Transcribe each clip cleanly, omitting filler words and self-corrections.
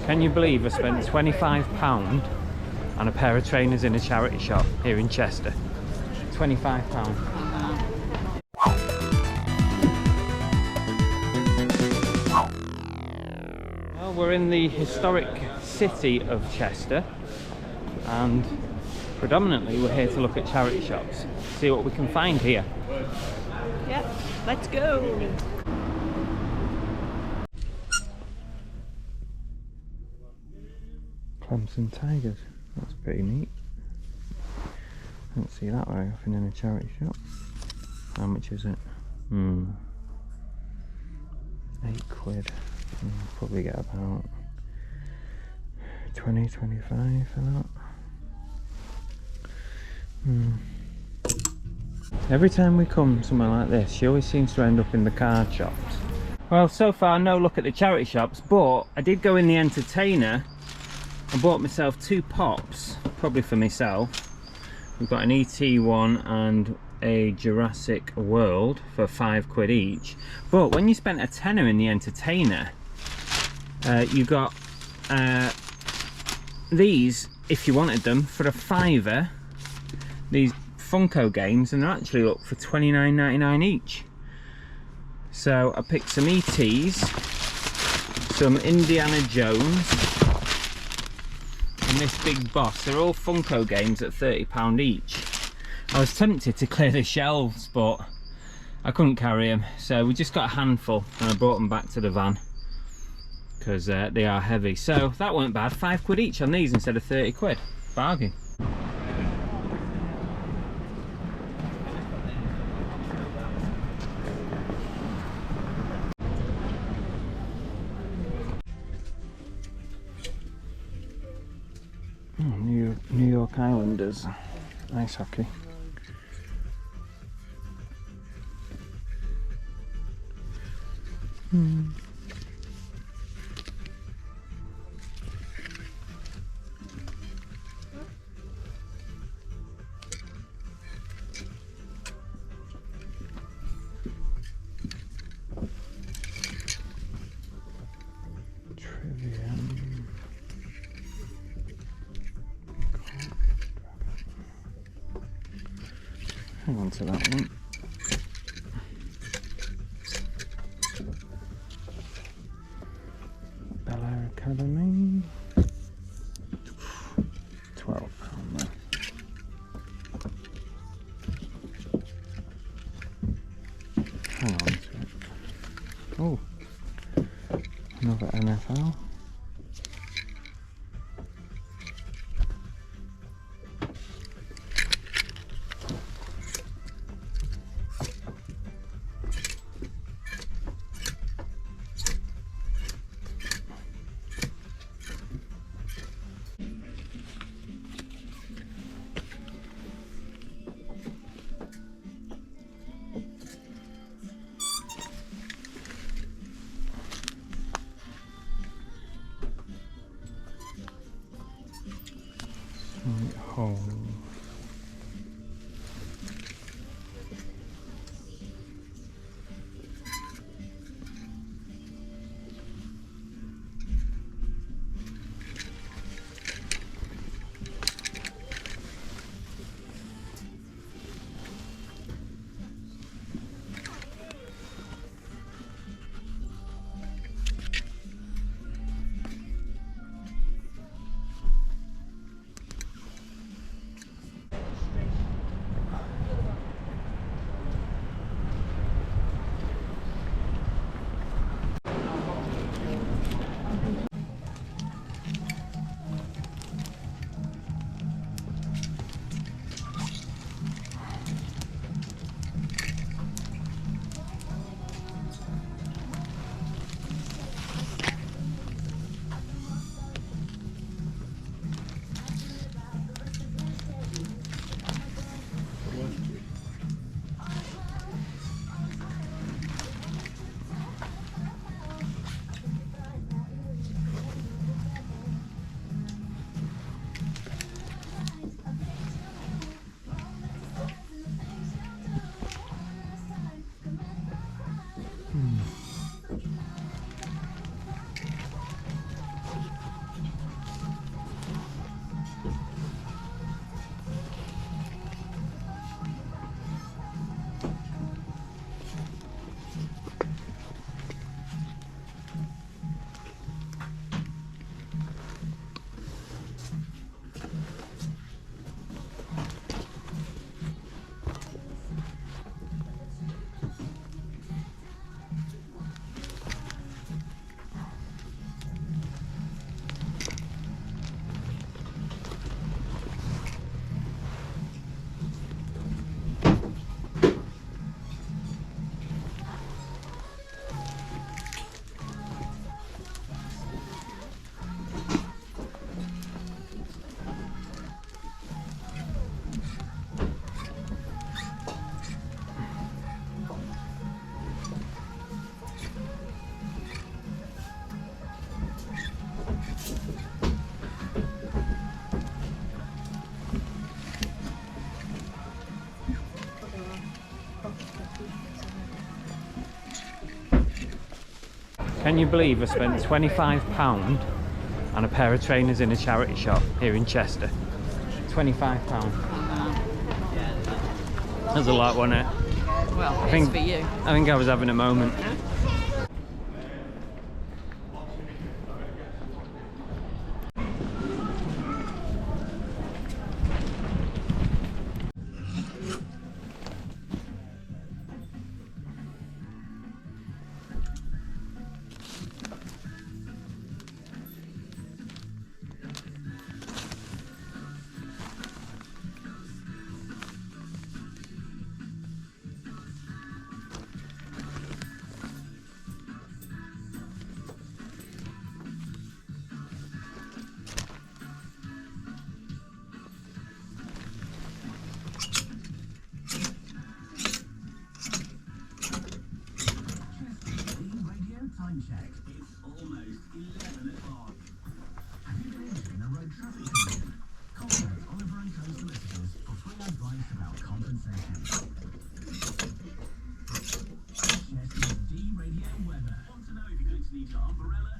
Can you believe I spent £25 on a pair of trainers in a charity shop here in Chester? £25. Well, we're in the historic city of Chester, and predominantly we're here to look at charity shops, see what we can find here. Yep, let's go. Clemson Tigers, that's pretty neat. Don't see that very often in a charity shop. How much is it? £8. Probably get about 20, 25 for that. Every time we come somewhere like this, she always seems to end up in the card shops. Well, so far no look at the charity shops, but I did go in the entertainer and bought myself 2 pops, probably for myself. We've got an ET one and a Jurassic World for £5 each. But when you spent a tenner in the entertainer, you got these, if you wanted them, for a £5. These Funko games, and they're actually up for £29.99 each. So I picked some ETs, some Indiana Jones, and this Big Boss. They're all Funko games at £30 each. I was tempted to clear the shelves, but I couldn't carry them, so we just got a handful and I brought them back to the van because they are heavy. So that weren't bad. £5 each on these instead of £30. Bargain. New York Islanders ice hockey. Hang on to that one. Bel Air Academy. £12 there. Hang on to it. Oh, another NFL. Hole. Can you believe I spent £25 on a pair of trainers in a charity shop here in Chester? £25. That's a lot, wasn't it? Well, I think, it's for you. I think I was having a moment. Time check. It's almost 11 o'clock. Have you been injured in a road traffic collision? Contact Oliver and Co solicitors for free advice about compensation. Chester's D-Radio weather. Want to know if you're going to need your umbrella?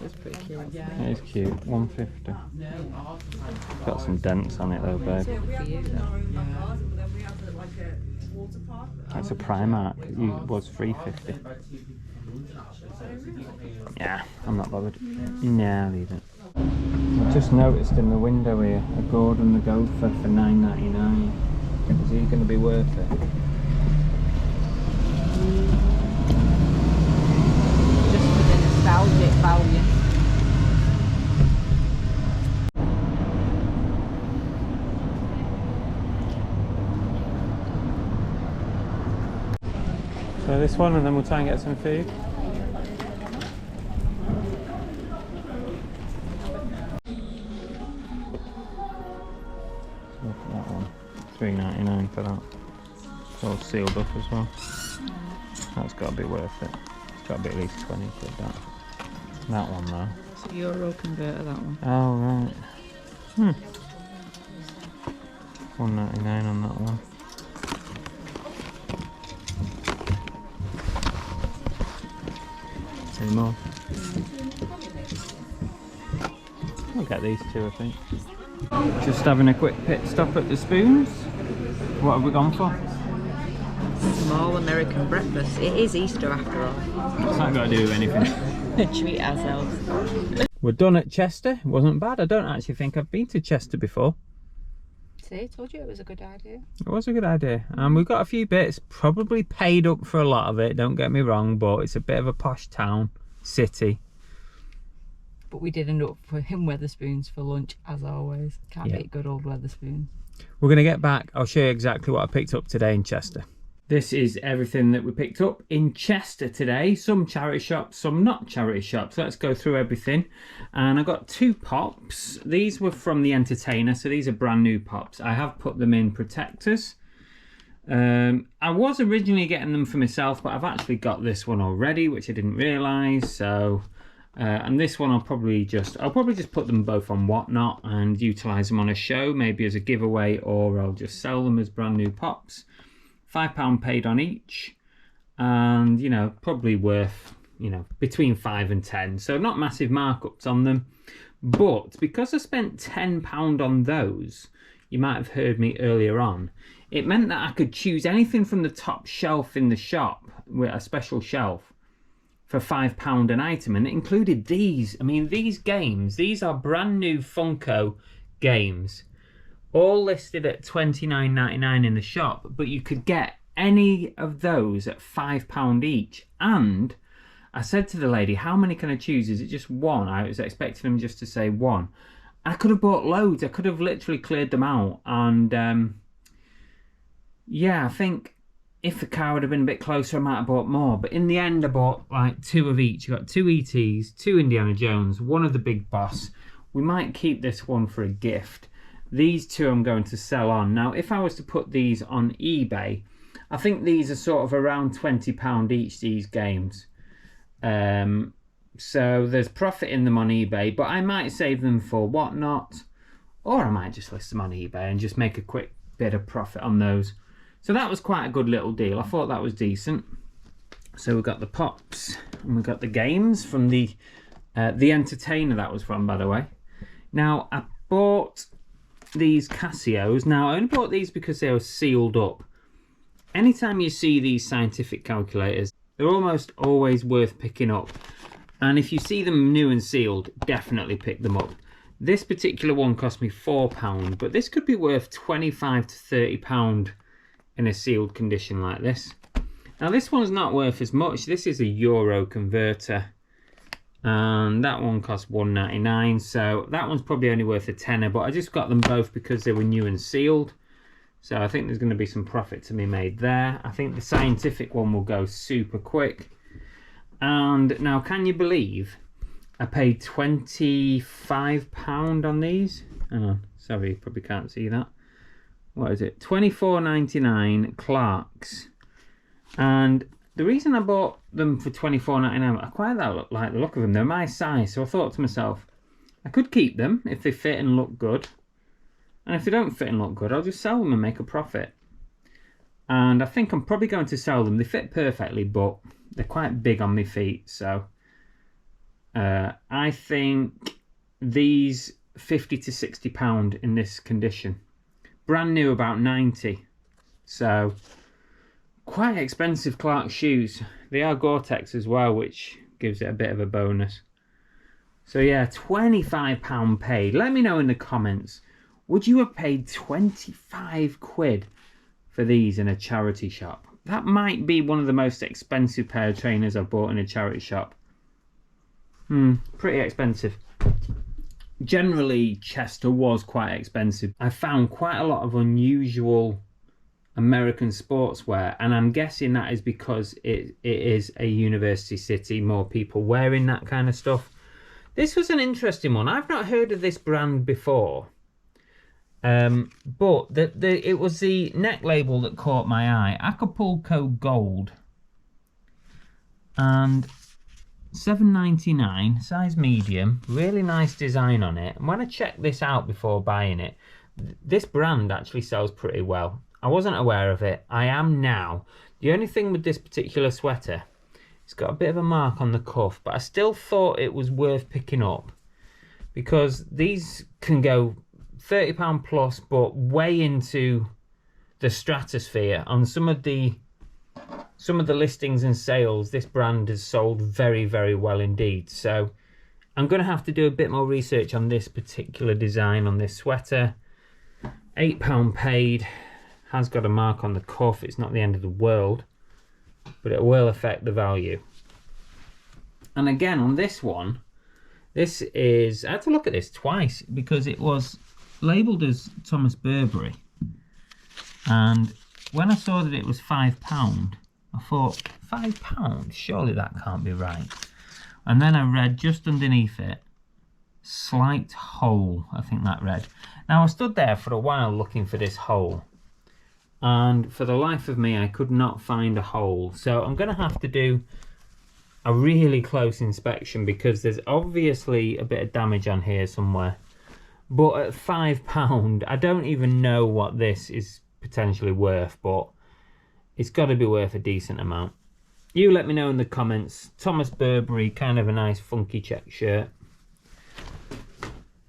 That's pretty cute. Yeah. It is cute. £150. Got some dents on it though, babe. For you, though. That's a Primark. It was £3.50. Yeah, I'm not bothered. Nah, leave it. I just noticed in the window here a Gordon the Gopher for £9.99. Is he going to be worth it? Just for the nostalgic value. So this one, and then we'll try and get some food. Look at that one. £3.99 for that. It's all sealed up as well. That's got to be worth it. It's got to be at least 20 quid that. That one though. It's a euro converter, that one. Oh right. £1.99 on that one. Any more? I'll get these two, I think. Just having a quick pit stop at the Spoons. What have we gone for? Small American breakfast. It is Easter after all. What's that got to do with anything? Treat ourselves. We're done at Chester. It wasn't bad. I don't actually think I've been to Chester before. See, I told you it was a good idea. It was a good idea. And we've got a few bits. Probably paid up for a lot of it, don't get me wrong, but it's a bit of a posh town, city. But we did end up for him Weatherspoons for lunch, as always. Can't beat good old Weatherspoons. We're going to get back. I'll show you exactly what I picked up today in Chester. This is everything that we picked up in Chester today. Some charity shops, some not charity shops. Let's go through everything. And I got 2 pops. These were from the Entertainer, so these are brand new pops. I have put them in protectors. I was originally getting them for myself, but I've actually got this one already, which I didn't realise. So, and this one I'll probably just put them both on Whatnot and utilise them on a show, maybe as a giveaway, or I'll just sell them as brand new pops. £5 paid on each, and you know, probably worth, you know, between 5 and 10, so not massive markups on them. But because I spent £10 on those, you might have heard me earlier on, it meant that I could choose anything from the top shelf in the shop with a special shelf for £5 an item, and it included these. I mean, these games, these are brand new Funko games, all listed at £29.99 in the shop, but you could get any of those at £5 each. And I said to the lady, how many can I choose? Is it just one? I was expecting them just to say one. I could have bought loads. I could have literally cleared them out. And yeah, I think if the car would have been a bit closer, I might have bought more. But in the end, I bought like 2 of each. You got 2 ETs, 2 Indiana Jones, 1 of the Big Boss. We might keep this one for a gift. These 2 I'm going to sell on. Now, if I was to put these on eBay, I think these are sort of around £20 each, these games. So there's profit in them on eBay, but I might save them for Whatnot, or I might just list them on eBay and just make a quick bit of profit on those. So that was quite a good little deal. I thought that was decent. So we've got the pops and we've got the games from the Entertainer that was from, by the way. Now I bought these Casios. Now I only bought these because they were sealed up. Anytime you see these scientific calculators, they're almost always worth picking up. And if you see them new and sealed, definitely pick them up. This particular one cost me £4, but this could be worth £25 to £30 in a sealed condition like this. Now this one's not worth as much. This is a euro converter, and that one cost £1.99, so that one's probably only worth a tenner, but I just got them both because they were new and sealed. So I think there's going to be some profit to be made there. I think the scientific one will go super quick. And now, can you believe I paid £25 on these? Hang on, sorry, you probably can't see that. What is it? £24.99 Clarks. And the reason I bought them for £24.99, I quite like the look of them. They're my size, so I thought to myself, I could keep them if they fit and look good. And if they don't fit and look good, I'll just sell them and make a profit. And I think I'm probably going to sell them. They fit perfectly, but they're quite big on my feet. So I think these £50 to £60 in this condition. Brand new, about 90. So quite expensive Clark shoes. They are Gore-Tex as well, which gives it a bit of a bonus. So yeah, £25 paid. Let me know in the comments. Would you have paid 25 quid for these in a charity shop? That might be one of the most expensive pair of trainers I've bought in a charity shop. Pretty expensive. Generally, Chester was quite expensive. I found quite a lot of unusual American sportswear, and I'm guessing that is because it is a university city, more people wearing that kind of stuff. This was an interesting one. I've not heard of this brand before. But it was the neck label that caught my eye. Acapulco Gold. And $7.99, size medium. Really nice design on it. And when I checked this out before buying it, this brand actually sells pretty well. I wasn't aware of it. I am now. The only thing with this particular sweater, it's got a bit of a mark on the cuff, but I still thought it was worth picking up because these can go £30 plus, but way into the stratosphere. On some of the listings and sales, this brand has sold very, very well indeed. So I'm going to have to do a bit more research on this particular design on this sweater. £8 paid. Has got a mark on the cuff. It's not the end of the world, but it will affect the value. And again, on this one, this is, I had to look at this twice because it was labelled as Thomas Burberry, and when I saw that it was £5, I thought, £5? Surely that can't be right. And then I read just underneath it, slight hole, I think that read. Now I stood there for a while looking for this hole, and for the life of me I could not find a hole. So I'm going to have to do a really close inspection because there's obviously a bit of damage on here somewhere. But at £5, I don't even know what this is potentially worth, but it's got to be worth a decent amount. You let me know in the comments. Thomas Burberry, kind of a nice funky check shirt.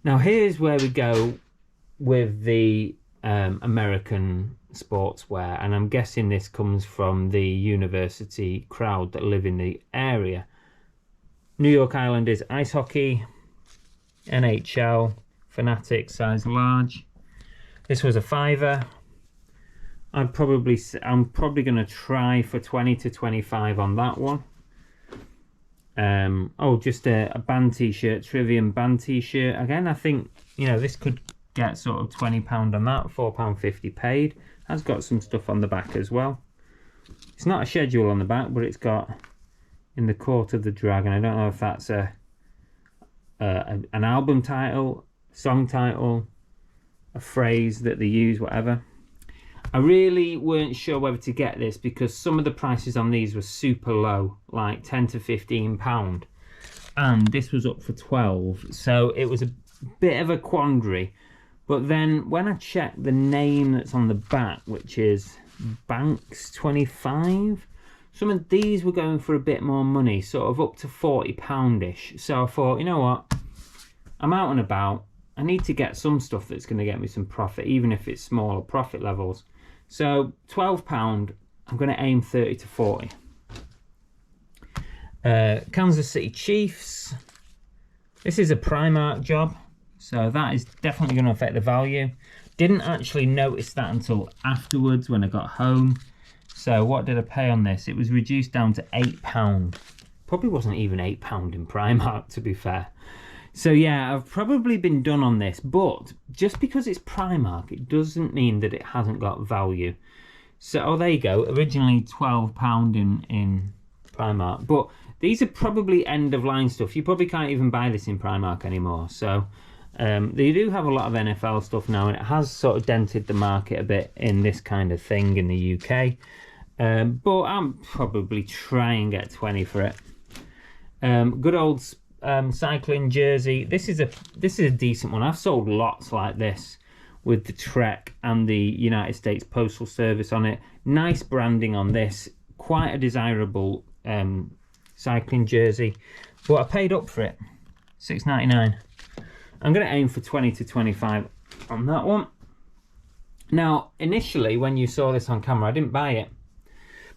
Now here's where we go with the American sportswear, and I'm guessing this comes from the university crowd that live in the area. New York Islanders ice hockey, NHL, Fanatic size large. This was a £5. I'm probably going to try for 20 to 25 on that one. Oh, just a band t-shirt, Trivium band t-shirt. Again, I think, you know, this could get sort of £20 on that. £4.50 paid. Has got some stuff on the back as well. It's not a schedule on the back, but it's got In the Court of the Dragon. I don't know if that's an album title, song title, a phrase that they use, whatever. I really weren't sure whether to get this because some of the prices on these were super low, like £10 to £15, and this was up for 12, so it was a bit of a quandary. But then when I checked the name that's on the back, which is Banks 25, Some of these were going for a bit more money, sort of up to £40-ish. So I thought, you know what, I'm out and about, I need to get some stuff that's going to get me some profit, even if it's smaller profit levels. So £12, I'm going to aim 30 to 40. Kansas City Chiefs. This is a Primark job, so that is definitely going to affect the value. Didn't actually notice that until afterwards when I got home. So what did I pay on this? It was reduced down to £8. Probably wasn't even £8 in Primark, to be fair. So yeah, I've probably been done on this, but just because it's Primark, it doesn't mean that it hasn't got value. So, oh, there you go. Originally £12 in Primark, but these are probably end of line stuff. You probably can't even buy this in Primark anymore. So they do have a lot of NFL stuff now, and it has sort of dented the market a bit in this kind of thing in the UK. But I'm probably try and get 20 for it. Good old cycling jersey. This is a decent one. I've sold lots like this with the Trek and the United States Postal Service on it. Nice branding on this. Quite a desirable cycling jersey. But I paid up for it. $6.99. I'm going to aim for 20 to 25 on that one. Now, initially, when you saw this on camera, I didn't buy it.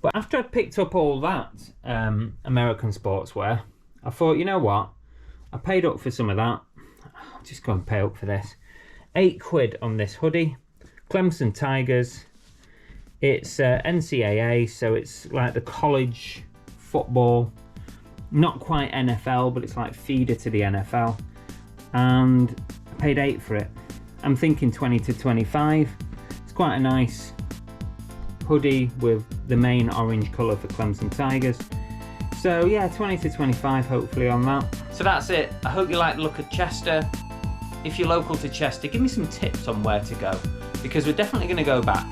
But after I picked up all that American sportswear, I thought, you know what? I paid up for some of that. I'll just go and pay up for this. £8 on this hoodie. Clemson Tigers. It's NCAA, so it's like the college football. Not quite NFL, but it's like feeder to the NFL. And I paid £8 for it. I'm thinking 20 to 25. It's quite a nice hoodie with the main orange colour for Clemson Tigers. So yeah, 20 to 25 hopefully on that. So that's it. I hope you like the look of Chester. If you're local to Chester, give me some tips on where to go, because we're definitely going to go back.